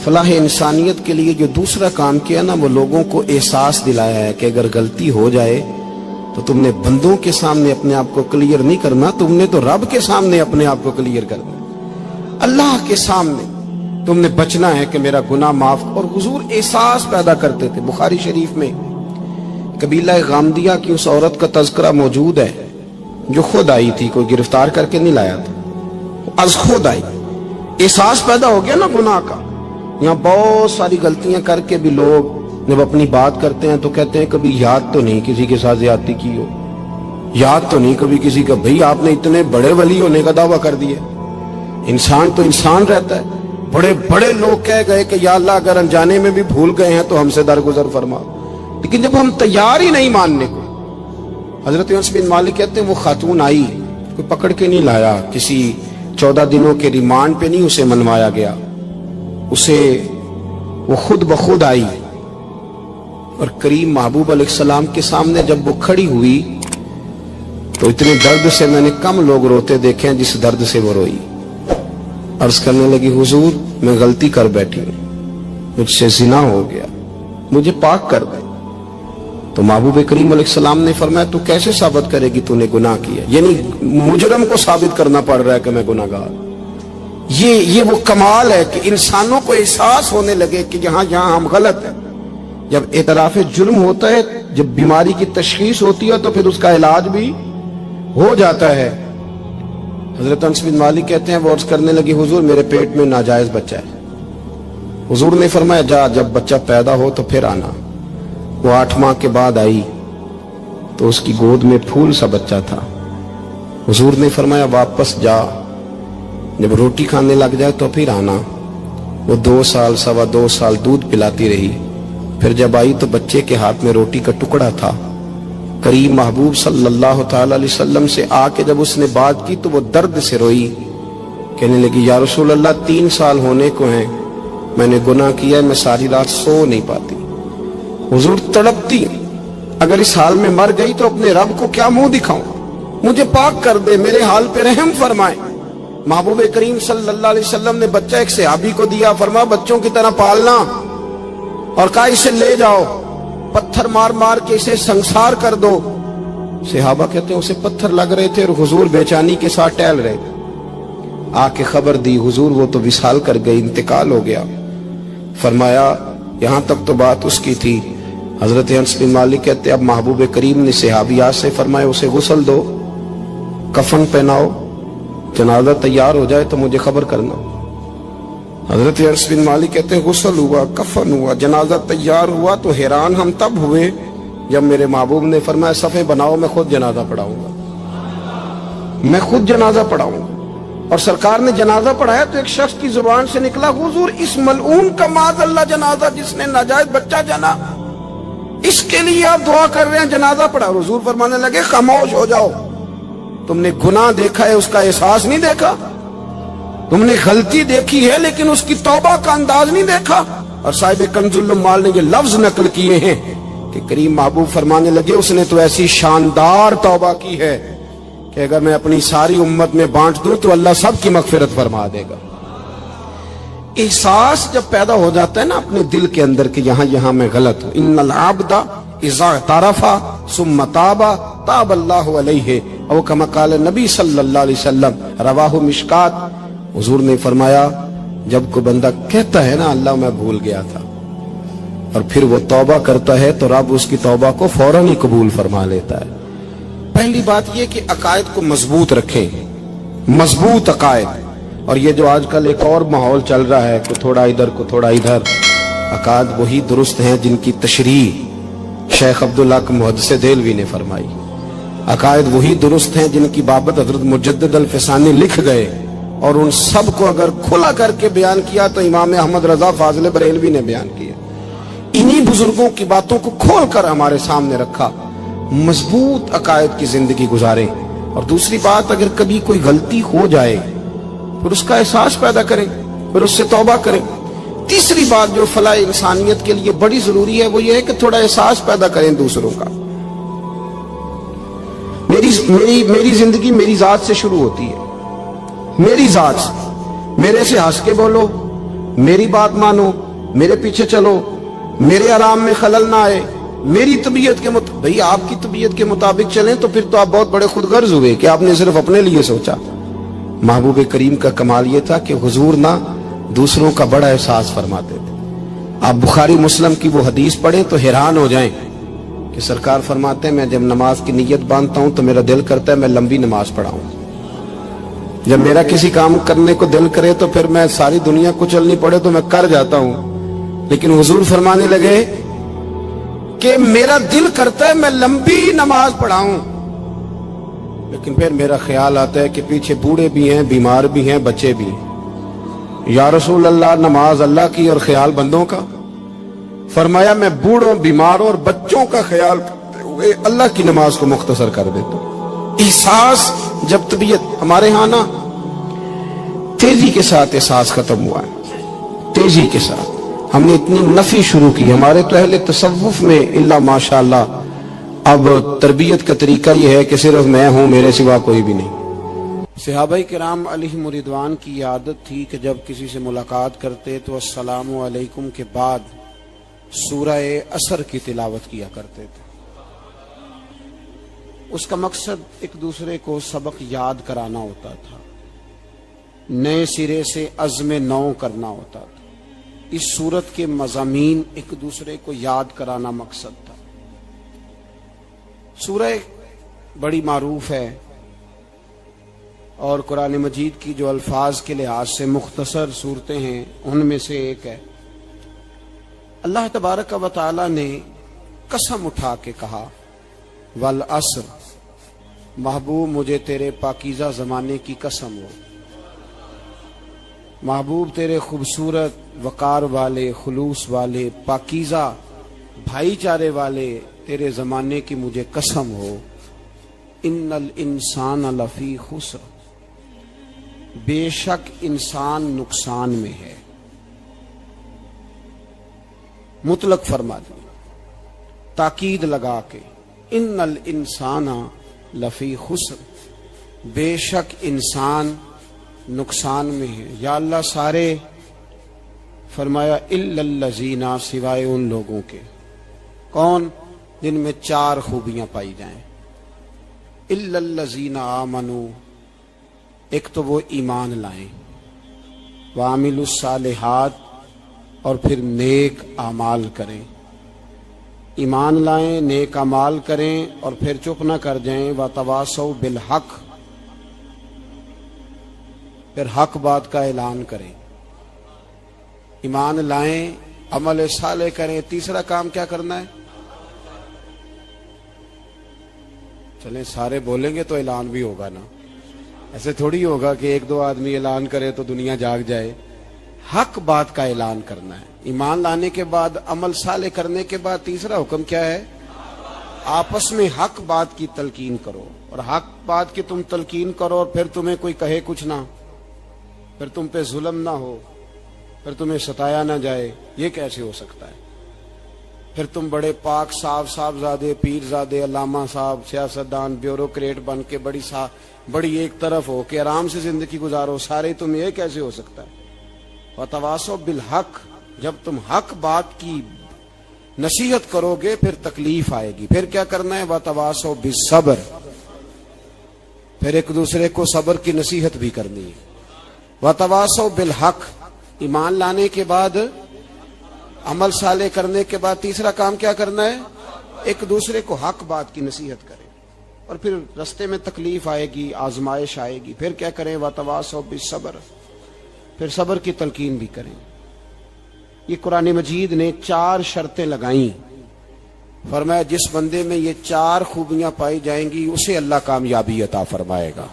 فلاح انسانیت کے لیے جو دوسرا کام کیا نا، وہ لوگوں کو احساس دلایا ہے کہ اگر غلطی ہو جائے تو تم نے بندوں کے سامنے اپنے آپ کو کلیئر نہیں کرنا، تم نے تو رب کے سامنے اپنے آپ کو کلیئر کرنا، اللہ کے سامنے تم نے بچنا ہے کہ میرا گناہ معاف. اور حضور احساس پیدا کرتے تھے. بخاری شریف میں قبیلہ غامدیہ کی اس عورت کا تذکرہ موجود ہے جو خود آئی تھی، کوئی گرفتار کر کے نہیں لایا تھا، از خود آئی. احساس پیدا ہو گیا نا گناہ کا. یہاں بہت ساری غلطیاں کر کے بھی لوگ جب اپنی بات کرتے ہیں تو کہتے ہیں کبھی یاد تو نہیں کسی کے ساتھ زیادتی کی ہو، یاد تو نہیں کبھی کسی کا. بھئی آپ نے اتنے بڑے ولی ہونے کا دعویٰ کر دیا. انسان تو انسان رہتا ہے. بڑے بڑے لوگ کہہ گئے کہ یا اللہ اگر انجانے میں بھی بھول گئے ہیں تو ہم سے درگزر فرما. لیکن جب ہم تیار ہی نہیں ماننے کو. حضرت انس بن مالک کہتے ہیں وہ خاتون آئی، کوئی پکڑ کے نہیں لایا، کسی 14 دنوں کے ریمانڈ پہ نہیں اسے منوایا گیا، اسے وہ خود بخود آئی. اور کریم محبوب علیہ السلام کے سامنے جب وہ کھڑی ہوئی تو اتنے درد سے میں نے کم لوگ روتے دیکھے ہیں جس درد سے وہ روئی. عرض کرنے لگی حضور میں غلطی کر بیٹھی ہوں، مجھ سے زنا ہو گیا، مجھے پاک کر دے. تو محبوب کریم علیہ السلام نے فرمایا تو کیسے ثابت کرے گی تو نے گناہ کیا؟ یعنی مجرم کو ثابت کرنا پڑ رہا ہے کہ میں گناہ گار. یہ وہ کمال ہے کہ انسانوں کو احساس ہونے لگے کہ یہاں ہم غلط ہیں. جب اعتراف جرم ہوتا ہے، جب بیماری کی تشخیص ہوتی ہے تو پھر اس کا علاج بھی ہو جاتا ہے. حضرت انس بن مالک کہتے ہیں وہ عرض کرنے لگی حضور میرے پیٹ میں ناجائز بچہ ہے. حضور نے فرمایا جا جب بچہ پیدا ہو تو پھر آنا. وہ 8 ماہ کے بعد آئی تو اس کی گود میں پھول سا بچہ تھا. حضور نے فرمایا واپس جا، جب روٹی کھانے لگ جائے تو پھر آنا. وہ 2 سال 2.25 سال دودھ پلاتی رہی. پھر جب آئی تو بچے کے ہاتھ میں روٹی کا ٹکڑا تھا. کریم محبوب صلی اللہ تعالی علیہ وسلم سے آ کے جب اس نے بات کی تو وہ درد سے روئی، کہنے لگی یا رسول اللہ 3 سال ہونے کو ہیں، میں نے گناہ کیا ہے، میں ساری رات سو نہیں پاتی. حضور تڑپتی اگر اس حال میں مر گئی تو اپنے رب کو کیا منہ دکھاؤں، مجھے پاک کر دے، میرے حال پہ رحم فرمائے. محبوب کریم صلی اللہ علیہ وسلم نے بچہ ایک صحابی کو دیا، فرمایا بچوں کی طرح پالنا، اور کہا اسے لے جاؤ، پتھر مار مار کے اسے سنسار کر دو. صحابہ کہتے ہیں اسے پتھر لگ رہے تھے اور حضور بیچانی کے ساتھ ٹہل رہے تھے. آ کے خبر دی حضور وہ تو وصال کر گئی، انتقال ہو گیا. فرمایا یہاں تک تو بات اس کی تھی. حضرت انس بن مالک کہتے اب محبوب کریم نے صحابیات سے فرمایا اسے غسل دو، کفن پہناؤ، جنازہ تیار ہو جائے تو مجھے خبر کرنا. حضرت انس بن مالک کہتے ہیں غسل ہوا، کفن ہوا، جنازہ تیار ہوا تو حیران ہم تب ہوئے جب میرے محبوب نے فرمایا صفیں بناؤ، میں خود جنازہ پڑھاؤں گا، میں خود جنازہ پڑھاؤں گا. اور سرکار نے جنازہ پڑھایا تو ایک شخص کی زبان سے نکلا حضور اس ملعون کا معاذ اللہ جنازہ جس نے ناجائز بچہ جنا، اس کے لیے آپ دعا کر رہے ہیں، جنازہ پڑھا. حضور فرمانے لگے خاموش ہو جاؤ، تم نے گناہ دیکھا ہے اس کا احساس نہیں دیکھا، تم نے غلطی دیکھی ہے لیکن اس کی توبہ کا انداز نہیں دیکھا. اور صاحب کنز الاموال نے یہ لفظ نقل کیے ہیں کہ کریم محبوب فرمانے لگے اس نے تو ایسی شاندار توبہ کی ہے کہ اگر میں اپنی ساری امت میں بانٹ دوں تو اللہ سب کی مغفرت فرما دے گا. احساس جب پیدا ہو جاتا ہے نا اپنے دل کے اندر کہ یہاں میں غلط ہوں. ان العبد اذا اعترف ثم تاب تاب اللہ علیہ او کما قال نبی صلی اللہ علیہ وسلم، رواہ مشکات. حضور نے فرمایا جب کوئی بندہ کہتا ہے نا اللہ میں بھول گیا تھا اور پھر وہ توبہ کرتا ہے تو رب اس کی توبہ کو فوراً ہی قبول فرما لیتا ہے. پہلی بات یہ کہ عقائد کو مضبوط رکھیں، مضبوط عقائد. اور یہ جو آج کل ایک اور ماحول چل رہا ہے، کوئی تھوڑا ادھر کو تھوڑا ادھر، عقائد وہی درست ہیں جن کی تشریح شیخ عبداللہ محدث دہلوی نے فرمائی. عقائد وہی درست ہیں جن کی بابت حضرت مجدد الفسانی لکھ گئے، اور ان سب کو اگر کھلا کر کے بیان کیا تو امام احمد رضا فاضل بریلوی نے بیان کیا. انہی بزرگوں کی باتوں کو کھول کر ہمارے سامنے رکھا. مضبوط عقائد کی زندگی گزاریں. اور دوسری بات اگر کبھی کوئی غلطی ہو جائے پھر اس کا احساس پیدا کریں، پھر اس سے توبہ کریں۔ تیسری بات جو فلاح انسانیت کے لیے بڑی ضروری ہے وہ یہ ہے کہ تھوڑا احساس پیدا کریں دوسروں کا۔ میری زندگی میری ذات سے شروع ہوتی ہے، میری ذات سے۔ میرے سے ہنس کے بولو، میری بات مانو، میرے پیچھے چلو، میرے آرام میں خلل نہ آئے، میری طبیعت کے مطابق۔ بھئی آپ کی طبیعت کے مطابق چلیں تو پھر تو آپ بہت بڑے خود غرض ہوئے کہ آپ نے صرف اپنے لیے سوچا۔ محبوب کریم کا کمال یہ تھا کہ حضور نہ دوسروں کا بڑا احساس فرماتے تھے۔ آپ بخاری مسلم کی وہ حدیث پڑھیں تو حیران ہو جائیں کہ سرکار فرماتے ہیں میں جب نماز کی نیت باندھتا ہوں تو میرا دل کرتا ہے میں لمبی نماز پڑھاؤں۔ جب میرا کسی کام کرنے کو دل کرے تو پھر میں ساری دنیا کچلنی پڑے تو میں کر جاتا ہوں، لیکن حضور فرمانے لگے کہ میرا دل کرتا ہے میں لمبی نماز پڑھاؤں، لیکن پھر میرا خیال آتا ہے کہ پیچھے بوڑھے بھی ہیں، بیمار بھی ہیں، بچے بھی ہیں۔ یا رسول اللہ، نماز اللہ کی اور خیال بندوں کا؟ فرمایا میں بوڑھوں، بیماروں اور بچوں کا خیال کرتے ہوئے اللہ کی نماز کو مختصر کر دیتا ہوں۔ احساس جب طبیعت ہمارے ہاں نا تیزی کے ساتھ احساس ختم ہوا ہے، تیزی کے ساتھ ہم نے اتنی نفی شروع کی۔ ہمارے تو اہل تصوف میں اللہ ماشاءاللہ اب تربیت کا طریقہ یہ ہے کہ صرف میں ہوں، میرے سوا کوئی بھی نہیں۔ صحابہ کرام علیہم رضوان کی عادت تھی کہ جب کسی سے ملاقات کرتے تو السلام علیکم کے بعد سورہ عصر کی تلاوت کیا کرتے تھے۔ اس کا مقصد ایک دوسرے کو سبق یاد کرانا ہوتا تھا، نئے سرے سے عزم نو کرنا ہوتا تھا۔ اس سورت کے مضامین ایک دوسرے کو یاد کرانا مقصد تھا۔ سورہ بڑی معروف ہے اور قرآن مجید کی جو الفاظ کے لحاظ سے مختصر صورتیں ہیں ان میں سے ایک ہے۔ اللہ تبارک و تعالی نے قسم اٹھا کے کہا والعصر، محبوب مجھے تیرے پاکیزہ زمانے کی قسم ہو، محبوب تیرے خوبصورت وقار والے، خلوص والے، پاکیزہ بھائی چارے والے تیرے زمانے کی مجھے قسم ہو۔ ان الانسان لفی خسر، بے شک انسان نقصان میں ہے۔ مطلق فرما دیا، تاکید لگا کے، ان الانسان لفی خسر، بے شک انسان نقصان میں ہے۔ یا اللہ سارے، فرمایا الا الذین، سوائے ان لوگوں کے، کون؟ جن میں چار خوبیاں پائی جائیں۔ الا الذین آمنوا، ایک تو وہ ایمان لائیں، وعملوا الصالحات، اور پھر نیک اعمال کریں۔ ایمان لائیں، نیک اعمال کریں، اور پھر چپ نہ کر جائیں۔ وتواصوا بالحق، پھر حق بات کا اعلان کریں۔ ایمان لائیں، عمل صالح کریں، تیسرا کام کیا کرنا ہے؟ چلیں سارے بولیں گے تو اعلان بھی ہوگا نا، ایسے تھوڑی ہوگا کہ ایک دو آدمی اعلان کرے تو دنیا جاگ جائے۔ حق بات کا اعلان کرنا ہے۔ ایمان لانے کے بعد، عمل صالح کرنے کے بعد تیسرا حکم کیا ہے؟ آپس میں حق بات کی تلقین کرو، اور حق بات کی تم تلقین کرو اور پھر تمہیں کوئی کہے کچھ نہ، پھر تم پہ ظلم نہ ہو، پھر تمہیں ستایا نہ جائے، یہ کیسے ہو سکتا ہے؟ پھر تم بڑے پاک صاحبزادے، پیرزادے، علامہ صاحب، سیاستدان، بیوروکریٹ بن کے بڑی ایک طرف ہو کہ آرام سے زندگی گزارو سارے، تم یہ کیسے ہو سکتا ہے؟ وتواصوا بالحق، جب تم حق بات کی نصیحت کرو گے پھر تکلیف آئے گی۔ پھر کیا کرنا ہے؟ وتواصوا بالصبر، پھر ایک دوسرے کو صبر کی نصیحت بھی کرنی ہے۔ وتواصوا بالحق، ایمان لانے کے بعد، عمل صالح کرنے کے بعد تیسرا کام کیا کرنا ہے؟ ایک دوسرے کو حق بات کی نصیحت کریں، اور پھر رستے میں تکلیف آئے گی، آزمائش آئے گی، پھر کیا کریں؟ وتواصوا بالصبر، پھر صبر کی تلقین بھی کریں۔ یہ قرآن مجید نے 4 شرطیں لگائیں، فرمایا جس بندے میں یہ 4 خوبیاں پائی جائیں گی اسے اللہ کامیابی عطا فرمائے گا۔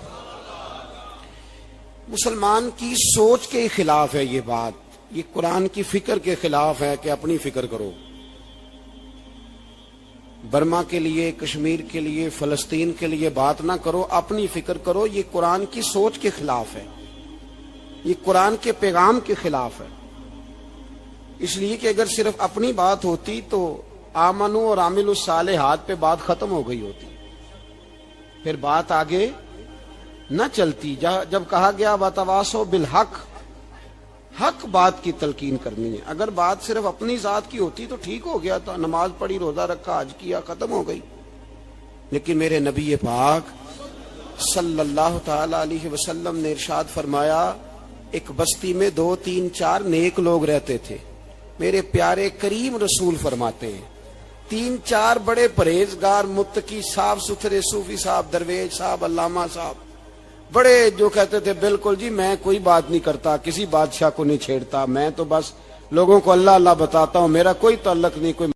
مسلمان کی سوچ کے خلاف ہے یہ بات، یہ قرآن کی فکر کے خلاف ہے کہ اپنی فکر کرو۔ برما کے لیے، کشمیر کے لیے، فلسطین کے لیے بات نہ کرو، اپنی فکر کرو، یہ قرآن کی سوچ کے خلاف ہے۔ یہ قرآن کے پیغام کے خلاف ہے، اس لیے کہ اگر صرف اپنی بات ہوتی تو آمنو اور عامل الصالحات پہ بات ختم ہو گئی ہوتی، پھر بات آگے نہ چلتی۔ جب کہا گیا وتواصوا بالحق، حق بات کی تلقین کرنی ہے، اگر بات صرف اپنی ذات کی ہوتی تو ٹھیک ہو گیا تھا، نماز پڑھی، روزہ رکھا، حج کیا، ختم ہو گئی۔ لیکن میرے نبی پاک صلی اللہ تعالی علیہ وسلم نے ارشاد فرمایا، ایک بستی میں 2 3 4 نیک لوگ رہتے تھے، میرے پیارے کریم رسول فرماتے ہیں 3 4 بڑے پرہیزگار، متقی، صاف ستھرے صوفی صاحب، درویش صاحب، علامہ صاحب، بڑے جو کہتے تھے بالکل جی میں کوئی بات نہیں کرتا، کسی بادشاہ کو نہیں چھیڑتا، میں تو بس لوگوں کو اللہ اللہ بتاتا ہوں، میرا کوئی تعلق نہیں، کوئی